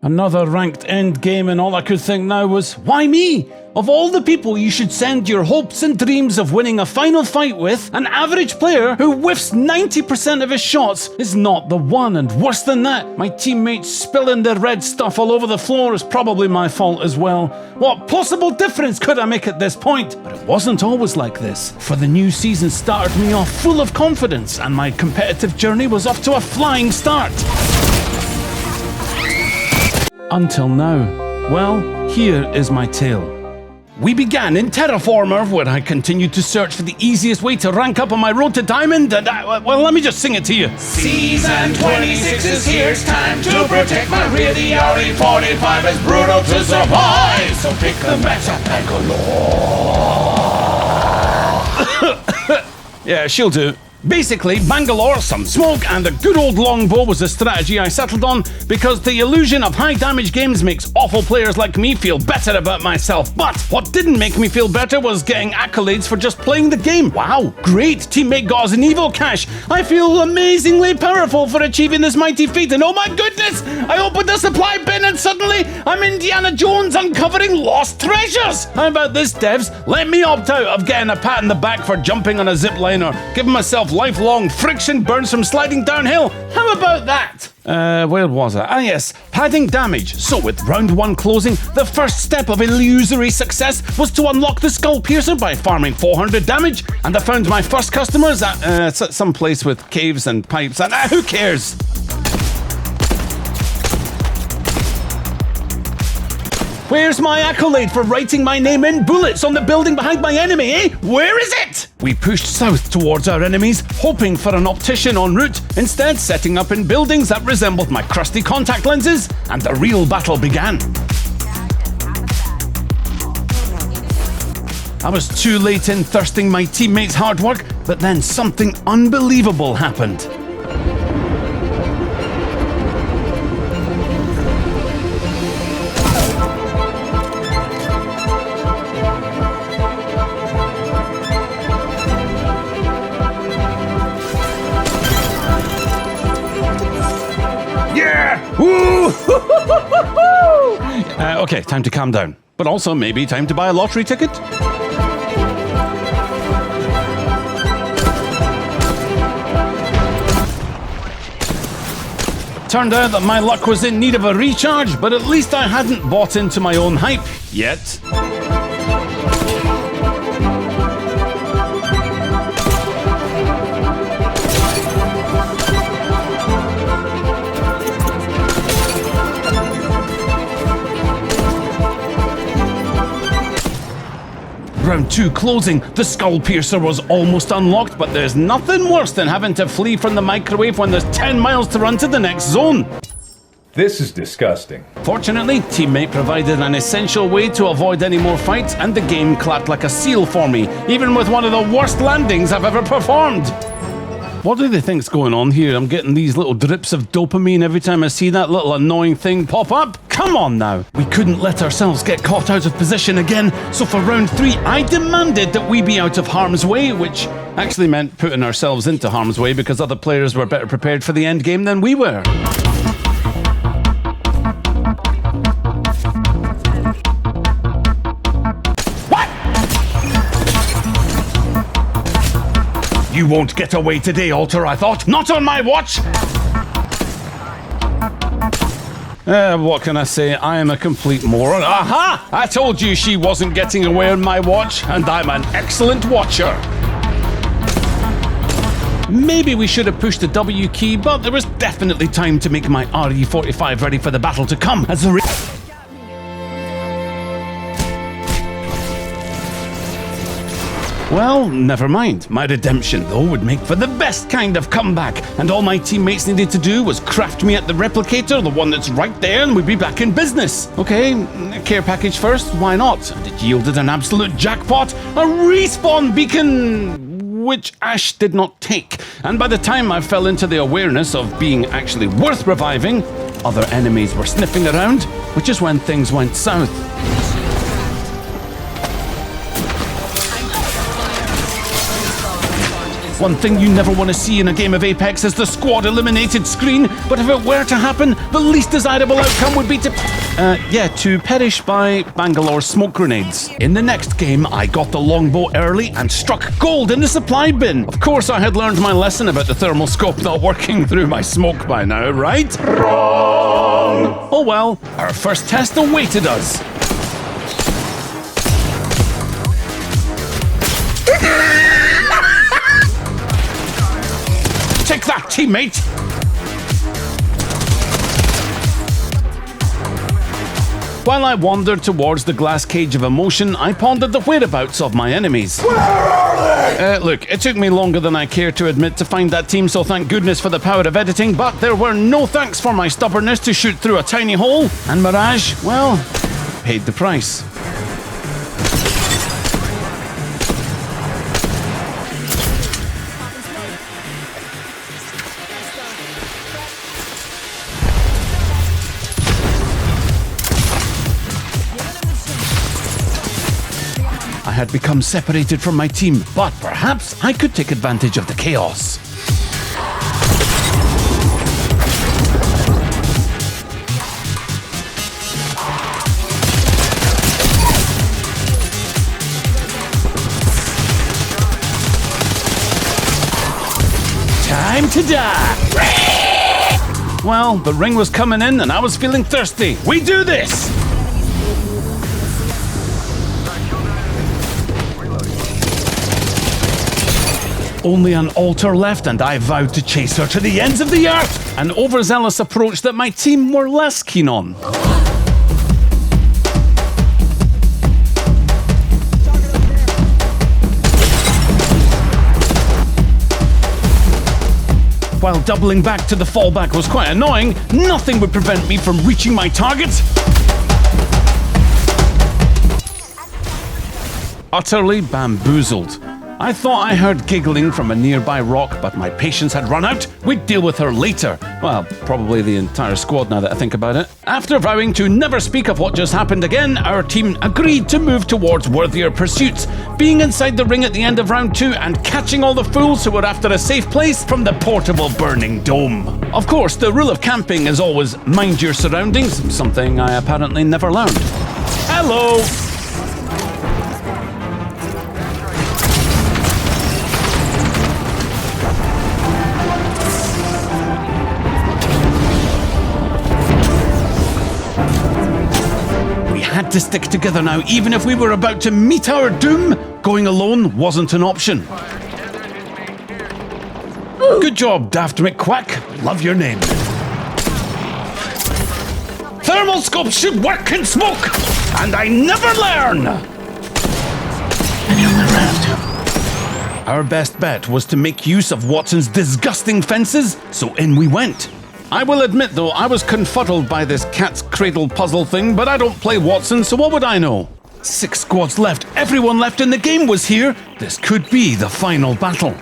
Another ranked end game, and all I could think now was, why me? Of all the people you should send your hopes and dreams of winning a final fight with, an average player who whiffs 90% of his shots is not the one. And worse than that, my teammates spilling their red stuff all over the floor is probably my fault as well. What possible difference could I make at this point? But it wasn't always like this, for the new season started me off full of confidence, and my competitive journey was off to a flying start. Until now. Well, here is my tale. We began in Terraformer, where I continued to search for the easiest way to rank up on my road to Diamond, and well, let me just sing it to you. Season 26 is here, it's time to protect my rear. The RE45 is brutal to survive, so pick the matchup, Bangalore. Yeah, she'll do. Basically, Bangalore, some smoke, and a good old longbow was the strategy I settled on, because the illusion of high damage games makes awful players like me feel better about myself. But what didn't make me feel better was getting accolades for just playing the game. Wow, great, teammate got us an Evo cache. I feel amazingly powerful for achieving this mighty feat, and oh my goodness, I opened the supply bin and suddenly I'm Indiana Jones uncovering lost treasures. How about this, devs? Let me opt out of getting a pat in the back for jumping on a zip line or giving myself lifelong friction burns from sliding downhill. How about that? Where was I? Ah, yes, padding damage. So with round 1 closing, the first step of illusory success was to unlock the Skull Piercer by farming 400 damage, and I found my first customers at some place with caves and pipes, and who cares? Where's my accolade for writing my name in bullets on the building behind my enemy, eh? Where is it? We pushed south towards our enemies, hoping for an optician en route, instead setting up in buildings that resembled my crusty contact lenses, and the real battle began. I was too late in thirsting my teammates' hard work, but then something unbelievable happened. Okay, time to calm down. But also maybe time to buy a lottery ticket? Turned out that my luck was in need of a recharge, but at least I hadn't bought into my own hype yet. Round 2 closing, the Skull Piercer was almost unlocked, but there's nothing worse than having to flee from the microwave when there's 10 miles to run to the next zone. This is disgusting. Fortunately, teammate provided an essential way to avoid any more fights, and the game clapped like a seal for me, even with one of the worst landings I've ever performed. What do they think's going on here? I'm getting these little drips of dopamine every time I see that little annoying thing pop up. Come on now. We couldn't let ourselves get caught out of position again, so for round 3, I demanded that we be out of harm's way, which actually meant putting ourselves into harm's way because other players were better prepared for the end game than we were. You won't get away today, Alter, I thought. Not on my watch! What can I say? I am a complete moron. Aha! I told you she wasn't getting away on my watch, and I'm an excellent watcher. Maybe we should have pushed the W key, but there was definitely time to make my RE45 ready for the battle to come. As a Well, never mind. My redemption, though, would make for the best kind of comeback, and all my teammates needed to do was craft me at the replicator, the one that's right there, and we'd be back in business. Okay, care package first, why not? And it yielded an absolute jackpot, a respawn beacon, which Ash did not take. And by the time I fell into the awareness of being actually worth reviving, other enemies were sniffing around, which is when things went south. One thing you never want to see in a game of Apex is the squad eliminated screen, but if it were to happen, the least desirable outcome would be to perish by Bangalore smoke grenades. In the next game, I got the longbow early and struck gold in the supply bin. Of course, I had learned my lesson about the thermal scope not working through my smoke by now, right? Wrong! Oh well, our first test awaited us. Take that, teammate! While I wandered towards the glass cage of emotion, I pondered the whereabouts of my enemies. Where are they? Look, it took me longer than I care to admit to find that team, so thank goodness for the power of editing, but there were no thanks for my stubbornness to shoot through a tiny hole, and Mirage, well, paid the price. I had become separated from my team, but perhaps I could take advantage of the chaos. Time to die! Well, the ring was coming in and I was feeling thirsty. We do this! Only an altar left, and I vowed to chase her to the ends of the earth. An overzealous approach that my team were less keen on. While doubling back to the fallback was quite annoying, nothing would prevent me from reaching my target. Utterly bamboozled. I thought I heard giggling from a nearby rock, but my patience had run out. We'd deal with her later. Well, probably the entire squad now that I think about it. After vowing to never speak of what just happened again, our team agreed to move towards worthier pursuits, being inside the ring at the end of round 2 and catching all the fools who were after a safe place from the portable burning dome. Of course, the rule of camping is always mind your surroundings, something I apparently never learned. Hello! Had to stick together now, even if we were about to meet our doom. Going alone wasn't an option. Good job, Daft McQuack. Love your name. Thermal scopes should work in smoke, and I never learn. And you'll never have to. Our best bet was to make use of Watson's disgusting fences, so in we went. I will admit, though, I was confuddled by this cat's cradle puzzle thing, but I don't play Watson, so what would I know? 6 squads left. Everyone left in the game was here. This could be the final battle.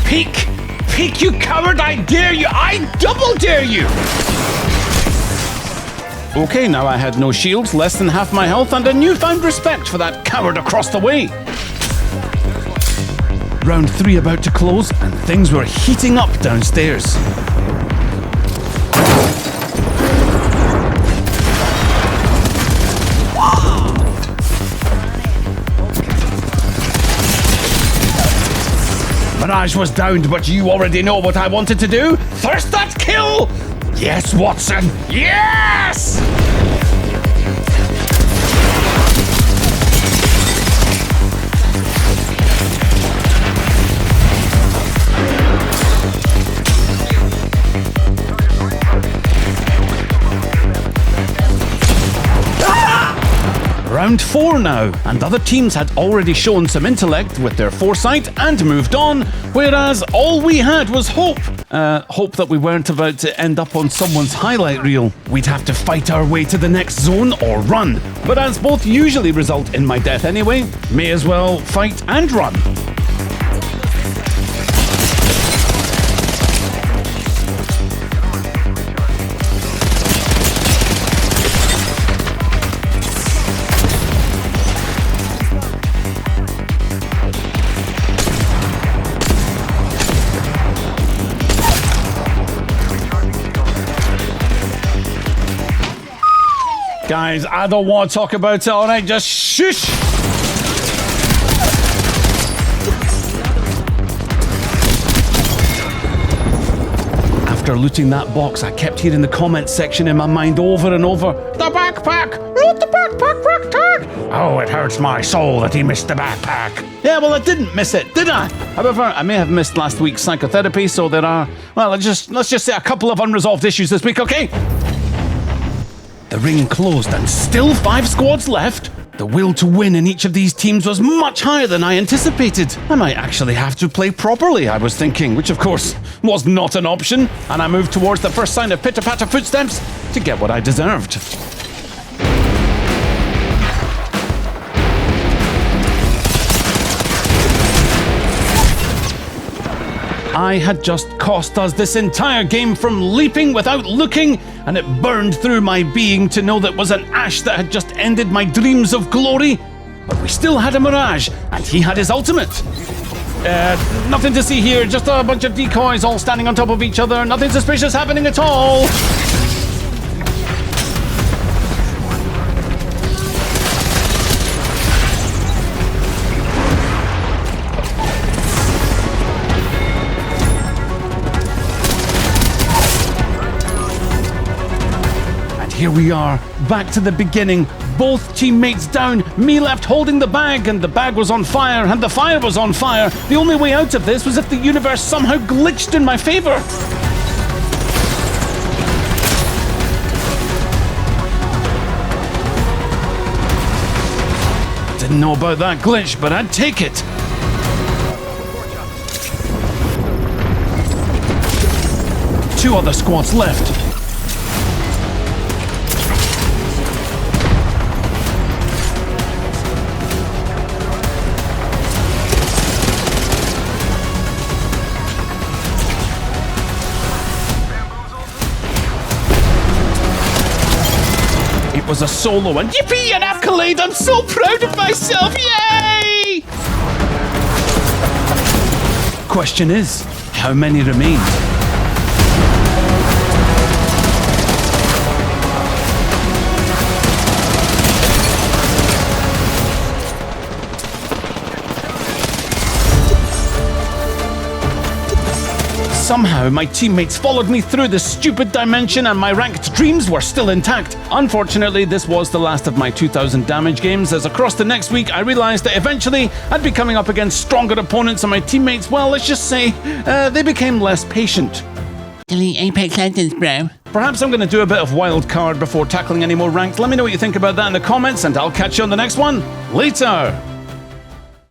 Peek! Peek, you coward! I dare you! I double dare you! Okay, now I had no shields, less than half my health, and a newfound respect for that coward across the way. Round 3 about to close, and things were heating up downstairs. Mirage was downed, but you already know what I wanted to do. Thirst that kill! Yes, Watson! Yes! Round round 4 now, and other teams had already shown some intellect with their foresight and moved on, whereas all we had was hope. Hope that we weren't about to end up on someone's highlight reel. We'd have to fight our way to the next zone or run, but as both usually result in my death anyway, may as well fight and run. Guys, I don't want to talk about it, alright? Just shush! After looting that box, I kept hearing the comments section in my mind over and over. The backpack! Loot the backpack, tag! Oh, it hurts my soul that he missed the backpack. Yeah, well, I didn't miss it, did I? However, I may have missed last week's psychotherapy, so there are, well, let's just say a couple of unresolved issues this week, okay? The ring closed and still 5 squads left. The will to win in each of these teams was much higher than I anticipated. I might actually have to play properly, I was thinking, which of course was not an option, and I moved towards the first sign of pitter-patter footsteps to get what I deserved. I had just cost us this entire game from leaping without looking, and it burned through my being to know that was an ash that had just ended my dreams of glory. But we still had a Mirage, and he had his ultimate. Nothing to see here, just a bunch of decoys all standing on top of each other, nothing suspicious happening at all. Here we are, back to the beginning. Both teammates down, me left holding the bag, and the bag was on fire, and the fire was on fire. The only way out of this was if the universe somehow glitched in my favor. Didn't know about that glitch, but I'd take it. Two other squads left. It was a solo, and yippee, an accolade! I'm so proud of myself! Yay! Question is, how many remain? Somehow, my teammates followed me through this stupid dimension and my ranked dreams were still intact. Unfortunately, this was the last of my 2000 damage games, as across the next week I realised that eventually I'd be coming up against stronger opponents and my teammates, well, let's just say, they became less patient. Delete Apex Legends, bro. Perhaps I'm going to do a bit of wild card before tackling any more ranked. Let me know what you think about that in the comments, and I'll catch you on the next one. Later!